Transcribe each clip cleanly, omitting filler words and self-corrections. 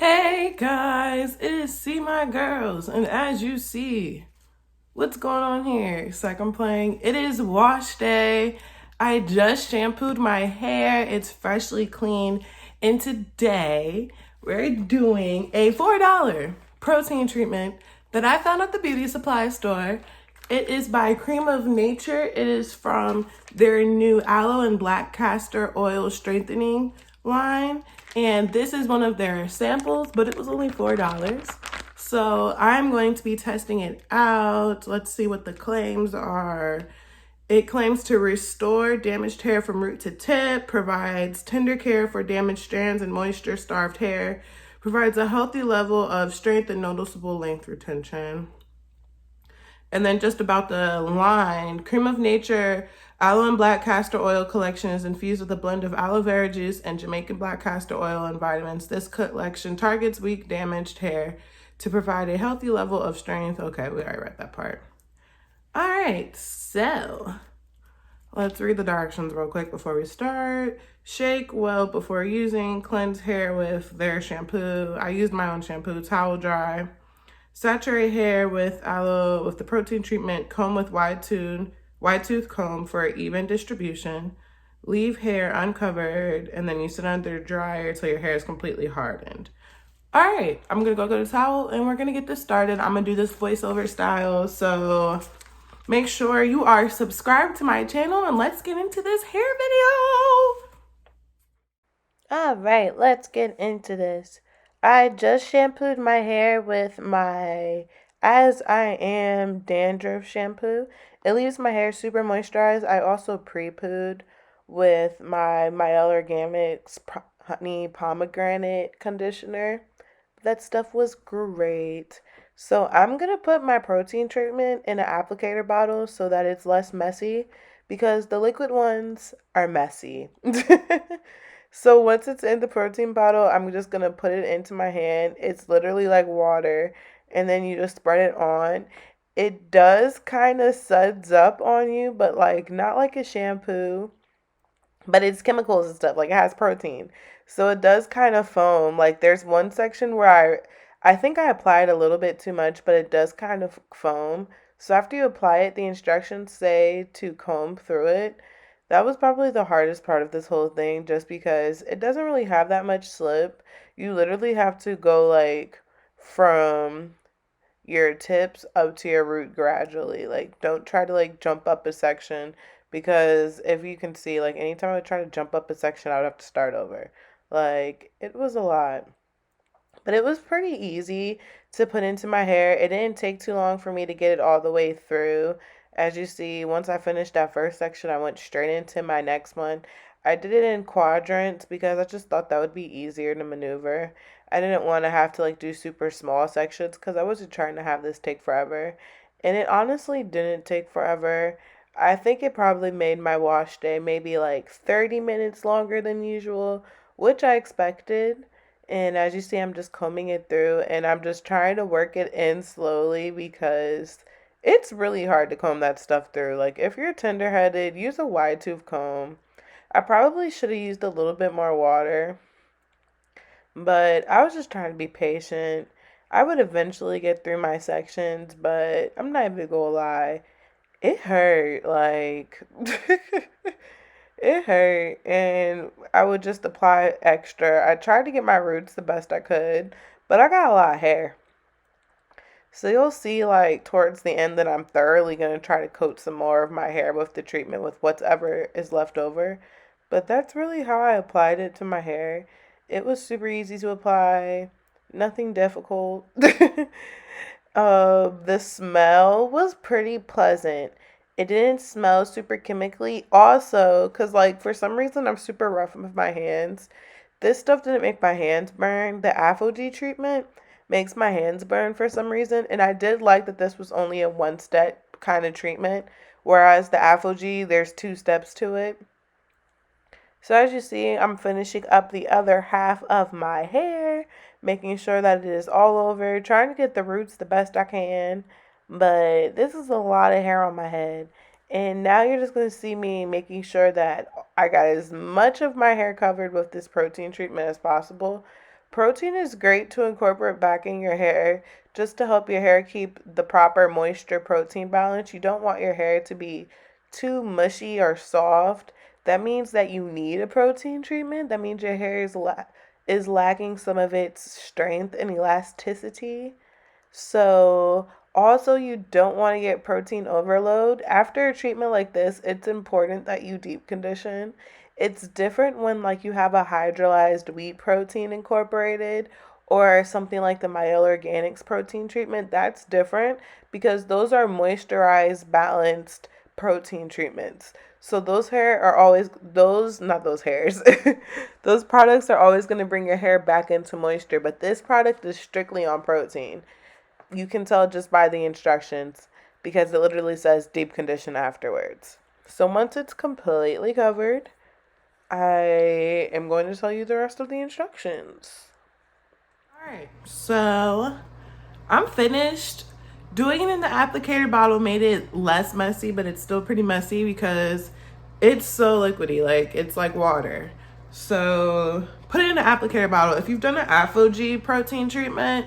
Hey guys, it is See My Girls, and as you see, what's going on here? It's like I'm playing. It is wash day. I just shampooed my hair. It's freshly clean, and today we're doing a $4 protein treatment that I found at the beauty supply store. It is by Creme of Nature. It is from their new Aloe and Black Castor Oil Strengthening line. And this is one of their samples, but it was only $4. So I'm going to be testing it out. Let's see what the claims are. It claims to restore damaged hair from root to tip, provides tender care for damaged strands and moisture-starved hair, provides a healthy level of strength and noticeable length retention. And then just about the line, Creme of Nature Aloe and Black Castor Oil collection is infused with a blend of aloe vera juice and Jamaican black castor oil and vitamins. This collection targets weak, damaged hair to provide a healthy level of strength. Okay, we already read that part. All right, so let's read the directions real quick before we start. Shake well before using. Cleanse hair with their shampoo. I used my own shampoo, towel dry. Saturate hair with aloe with the protein treatment. Comb with wide tooth comb for even distribution. Leave hair uncovered, and then you sit under the dryer till your hair is completely hardened. All right, I'm gonna go get a towel and we're gonna get this started. I'm gonna do this voiceover style, so make sure you are subscribed to my channel and let's get into this hair video. All right, let's get into this. I just shampooed my hair with my As I Am dandruff shampoo. It leaves my hair super moisturized. I also pre-pooed with my Organics Honey Pomegranate conditioner. That stuff was great. So I'm going to put my protein treatment in an applicator bottle so that it's less messy because the liquid ones are messy. So once it's in the protein bottle, I'm just going to put it into my hand. It's literally like water, and then you just spread it on. It does kind of suds up on you, but like not like a shampoo, but it's chemicals and stuff. Like it has protein. So it does kind of foam. Like there's one section where I think I applied a little bit too much, but it does kind of foam. So after you apply it, the instructions say to comb through it. That was probably the hardest part of this whole thing just because it doesn't really have that much slip. You literally have to go like from your tips up to your root gradually. Like don't try to like jump up a section because if you can see like anytime I would try to jump up a section I would have to start over. Like it was a lot. But it was pretty easy to put into my hair. It didn't take too long for me to get it all the way through. As you see, once I finished that first section, I went straight into my next one. I did it in quadrants because I just thought that would be easier to maneuver. I didn't want to have to like do super small sections because I wasn't trying to have this take forever. And it honestly didn't take forever. I think it probably made my wash day maybe like 30 minutes longer than usual, which I expected. And as you see, I'm just combing it through and I'm just trying to work it in slowly because it's really hard to comb that stuff through. Like, if you're tender headed, use a wide tooth comb. I probably should have used a little bit more water, but I was just trying to be patient. I would eventually get through my sections, but I'm not even gonna lie. It hurt. Like, it hurt, and I would just apply extra. I tried to get my roots the best I could, but I got a lot of hair. So you'll see like towards the end that I'm thoroughly going to try to coat some more of my hair with the treatment with whatever is left over. But that's really how I applied it to my hair. It was super easy to apply, nothing difficult. The smell was pretty pleasant. It didn't smell super chemically. Also, because, like, for some reason, I'm super rough with my hands. This stuff didn't make my hands burn. The AphoG treatment makes my hands burn for some reason. And I did like that this was only a one step kind of treatment. Whereas the AphoG, there's two steps to it. So as you see, I'm finishing up the other half of my hair, making sure that it is all over, trying to get the roots the best I can. But this is a lot of hair on my head. And now you're just going to see me making sure that I got as much of my hair covered with this protein treatment as possible. Protein is great to incorporate back in your hair just to help your hair keep the proper moisture protein balance. You don't want your hair to be too mushy or soft. That means that you need a protein treatment. That means your hair is lacking some of its strength and elasticity. So, also, you don't want to get protein overload. After a treatment like this, it's important that you deep condition. It's different when like you have a hydrolyzed wheat protein incorporated or something like the Myola Organics protein treatment. That's different because those are moisturized, balanced protein treatments. So those hair are always those not those hairs. Those products are always going to bring your hair back into moisture, but this product is strictly on protein. You can tell just by the instructions because it literally says deep condition afterwards. So once it's completely covered, I am going to tell you the rest of the instructions. Alright, so I'm finished. Doing it in the applicator bottle made it less messy, but it's still pretty messy because it's so liquidy, like it's like water. So put it in the applicator bottle. If you've done an AphoG protein treatment,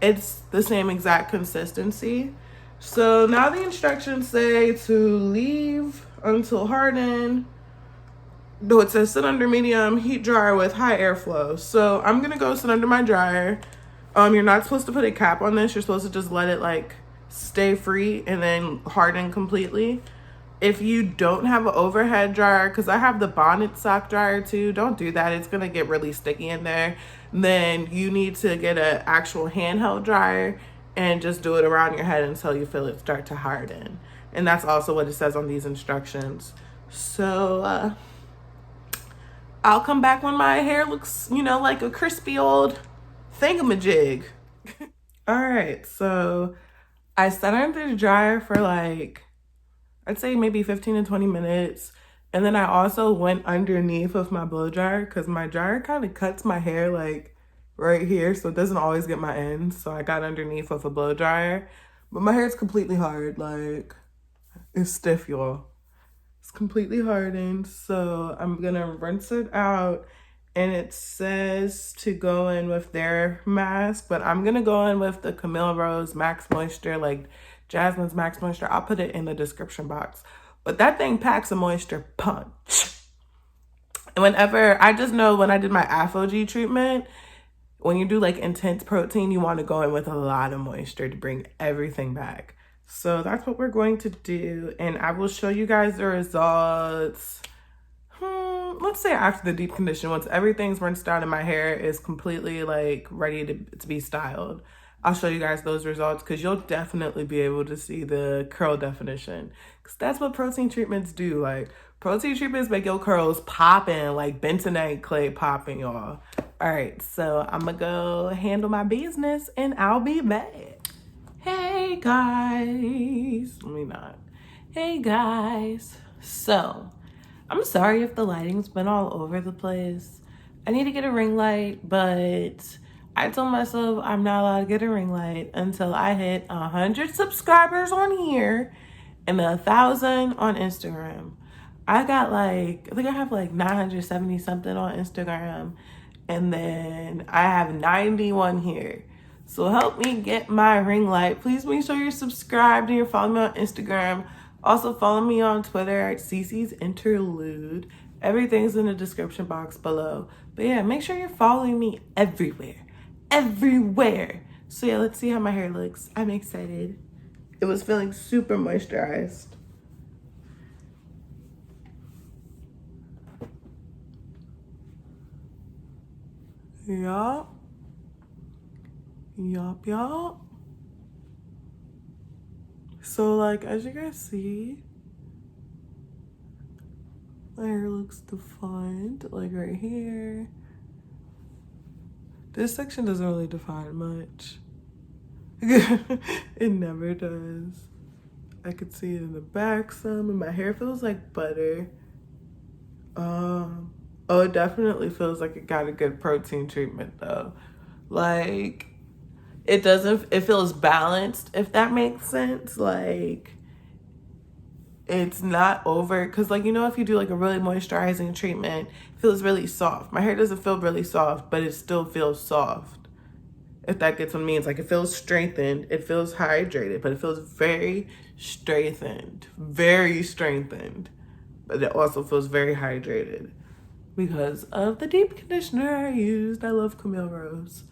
it's the same exact consistency. So now the instructions say to leave until hardened. Though it says sit under medium heat dryer with high airflow. So I'm gonna go sit under my dryer. You're not supposed to put a cap on this. You're supposed to just let it like stay free and then harden completely. If you don't have an overhead dryer, because I have the bonnet sock dryer too, don't do that. It's gonna get really sticky in there. Then you need to get an actual handheld dryer and just do it around your head until you feel it start to harden. And that's also what it says on these instructions. So I'll come back when my hair looks, like a crispy old thingamajig. All right, so I sat under the dryer for like, I'd say maybe 15 to 20 minutes. And then I also went underneath of my blow dryer because my dryer kind of cuts my hair like right here. So it doesn't always get my ends. So I got underneath of a blow dryer. But my hair is completely hard. Like, it's stiff, y'all. It's completely hardened. So I'm going to rinse it out. And it says to go in with their mask. But I'm going to go in with the Camille Rose Max Moisture, like Jasmine's Max Moisture. I'll put it in the description box. But that thing packs a moisture punch. And I just know when I did my AphoG treatment, when you do like intense protein, you want to go in with a lot of moisture to bring everything back. So that's what we're going to do. And I will show you guys the results. Let's say after the deep condition, once everything's rinsed out and my hair is completely like ready to be styled. I'll show you guys those results because you'll definitely be able to see the curl definition. Because that's what protein treatments do. Like, protein treatments make your curls popping like bentonite clay popping, y'all. All right, so I'm going to go handle my business and I'll be back. Hey, guys. Let me not. Hey, guys. So, I'm sorry if the lighting's been all over the place. I need to get a ring light, but I told myself I'm not allowed to get a ring light until I hit 100 subscribers on here and 1,000 on Instagram. I think I have like 970 something on Instagram, and then I have 91 here. So help me get my ring light. Please make sure you're subscribed and you're following me on Instagram. Also follow me on Twitter at Cece's Interlude. Everything's in the description box below. But yeah, make sure you're following me everywhere. Everywhere. So yeah, let's see how my hair looks. I'm excited. It was feeling super moisturized. Yup. So like, as you guys see, my hair looks defined, like right here. This section doesn't really define much. It never does. I could see it in the back some, and my hair feels like butter. Oh, it definitely feels like it got a good protein treatment though. Like, it feels balanced, if that makes sense. Like, It's not over, because like, you know, if you do like a really moisturizing treatment, it feels really soft. My hair doesn't feel really soft, but it still feels soft, if that gets what it means. Like, it feels strengthened, it feels hydrated, but it feels very strengthened, but it also feels very hydrated because of the deep conditioner I used. I love Camille Rose.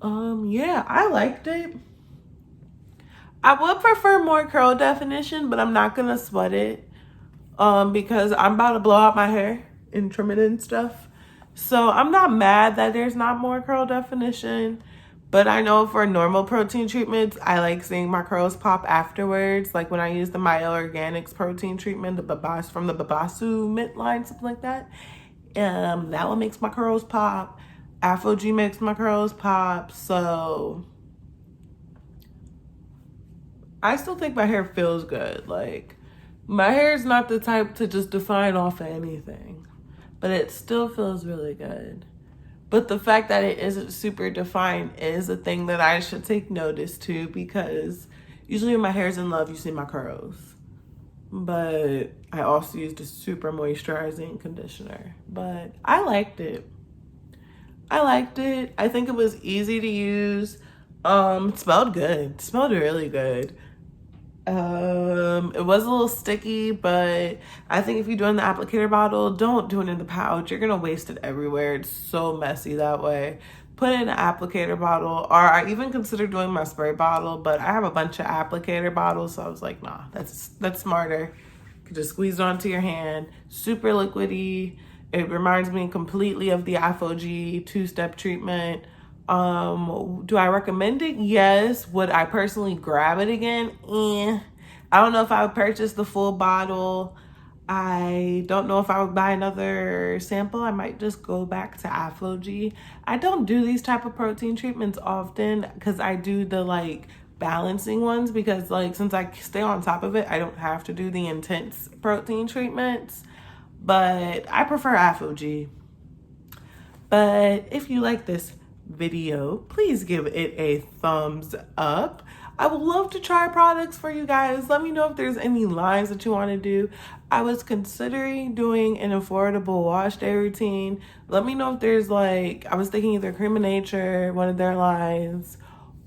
Yeah, I liked it. I would prefer more curl definition, but I'm not gonna sweat it because I'm about to blow out my hair and trim it and stuff. So I'm not mad that there's not more curl definition, but I know for normal protein treatments, I like seeing my curls pop afterwards. Like when I use the Myo Organics protein treatment, the Babas from the Babasu mint line, something like that. That one makes my curls pop. Afro G makes my curls pop. So I still think my hair feels good. Like, my hair is not the type to just define off of anything, but it still feels really good. But the fact that it isn't super defined is a thing that I should take notice to, because usually when my hair's in love, you see my curls. But I also used a super moisturizing conditioner. But I liked it. I think it was easy to use. It smelled good. It smelled really good. It was a little sticky, but I think if you're doing the applicator bottle, don't do it in the pouch. You're gonna waste it everywhere. It's so messy that way. Put it in an applicator bottle, or I even considered doing my spray bottle, but I have a bunch of applicator bottles, so I was like, nah, that's smarter. You can just squeeze it onto your hand. Super liquidy. It reminds me completely of the AphoG two-step treatment. Do I recommend it? Yes. Would I personally grab it again? I don't know if I would purchase the full bottle. I don't know if I would buy another sample. I might just go back to AphoG. I don't do these type of protein treatments often because I do the like balancing ones, because like since I stay on top of it, I don't have to do the intense protein treatments. But I prefer AphoG. But if you like this video, please give it a thumbs up. I would love to try products for you guys. Let me know if there's any lines that you want to do. I was considering doing an affordable wash day routine. Let me know if there's like, I was thinking either Creme of Nature, one of their lines,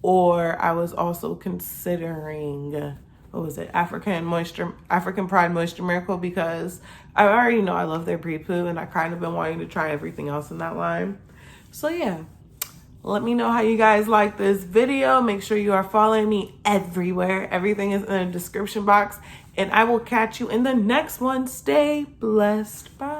or I was also considering, what was it, African Pride Moisture Miracle, because I already know I love their pre-poo and I kind of been wanting to try everything else in that line. So yeah, let me know how you guys like this video. Make sure you are following me everywhere. Everything is in the description box, and I will catch you in the next one. Stay blessed. Bye.